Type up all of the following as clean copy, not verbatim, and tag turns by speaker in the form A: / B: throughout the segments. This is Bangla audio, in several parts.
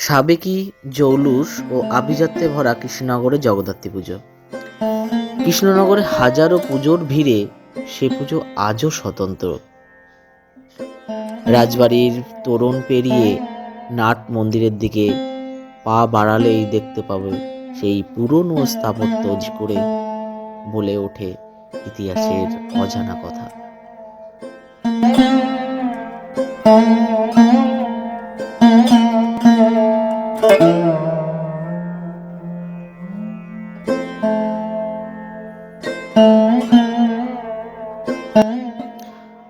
A: সাবেকি, জৌলুস ও আভিজাত্যে ভরা কৃষ্ণনগরে জগদ্ধাত্রী পুজো। কৃষ্ণনগরে হাজারো পুজোর ভিড়ে সে পুজো আজও স্বতন্ত্র। রাজবাড়ির তোরণ পেরিয়ে নাট মন্দিরের দিকে পা বাড়ালেই দেখতে পাবে সেই পুরনো স্থাপত্য করে বলে ওঠে ইতিহাসের অজানা কথা।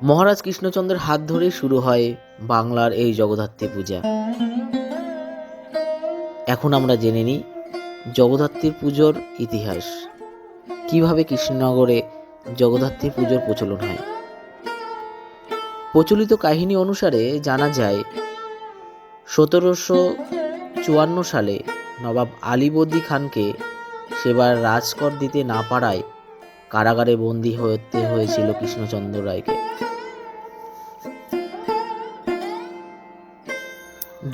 A: মহারাজ কৃষ্ণচন্দ্রের হাত ধরেই শুরু হয় বাংলার এই জগদ্ধাত্রী পূজা। এখন আমরা জেনে নিই জগদ্ধাত্রী পুজোর ইতিহাস, কিভাবে কৃষ্ণনগরে জগদ্ধাত্রী পুজোর প্রচলন হয়। প্রচলিত কাহিনী অনুসারে জানা যায় 1754 সালে নবাব আলীবর্দী খানকে সেবার রাজকর দিতে না পারায় কারাগারে বন্দী হতে হয়েছিল কৃষ্ণচন্দ্র রায়কে।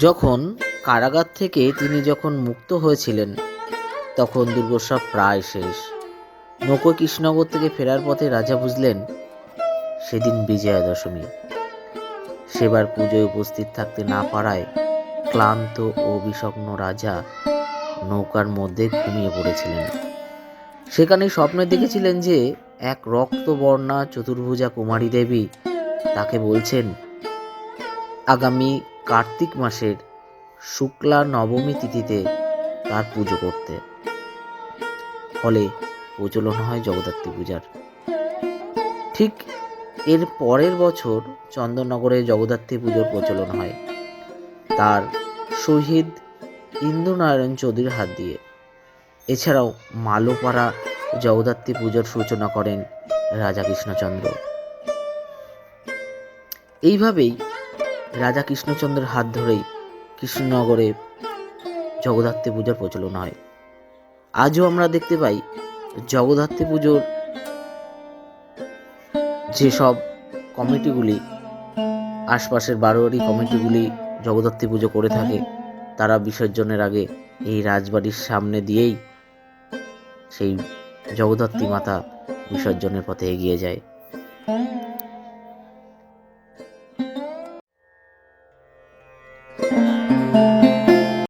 A: যখন কারাগার থেকে তিনি মুক্ত হয়েছিলেন তখন দুর্গোৎসব প্রায় শেষ। নৌকো কৃষ্ণনগর থেকে ফেরার পথে রাজা বুঝলেন সেদিন বিজয়া দশমী। সেবার পুজোয় উপস্থিত থাকতে না পারায় ক্লান্ত ও বিষণ্ণ রাজা নৌকার মধ্যে ঘুমিয়ে পড়েছিলেন। সেখানে স্বপ্নে দেখেছিলেন যে এক রক্তবর্ণা চতুর্ভুজা কুমারী দেবী তাকে বলছেন আগামী কার্তিক মাসের শুক্লা নবমী তিথিতে তার পুজো করতে। ফলে প্রচলন হয় জগদ্ধাত্রী পূজার। ঠিক এর পরের বছর চন্দননগরে জগদ্ধাত্রী পুজোর প্রচলন হয় তার শহীদ ইন্দ্রনারায়ণ চৌধুরীর হাত দিয়ে। এছাড়াও মালোপাড়া জগদ্ধাত্রী পুজোর সূচনা করেন রাজা কৃষ্ণচন্দ্র। এইভাবেই রাজা কৃষ্ণচন্দ্রের হাত ধরেই কৃষ্ণনগরে জগদ্ধাত্রী পুজোর প্রচলন হয়। আজও আমরা দেখতে পাই জগদ্ধাত্রী পুজোর যেসব কমিটিগুলি, আশপাশের বারোয়ারি কমিটিগুলি জগদ্ধাত্রী পুজো করে থাকে, তারা বিসর্জনের আগে এই রাজবাড়ির সামনে দিয়েই সেই জগদ্ধাত্রী মাতা বিসর্জনের পথে এগিয়ে যায়।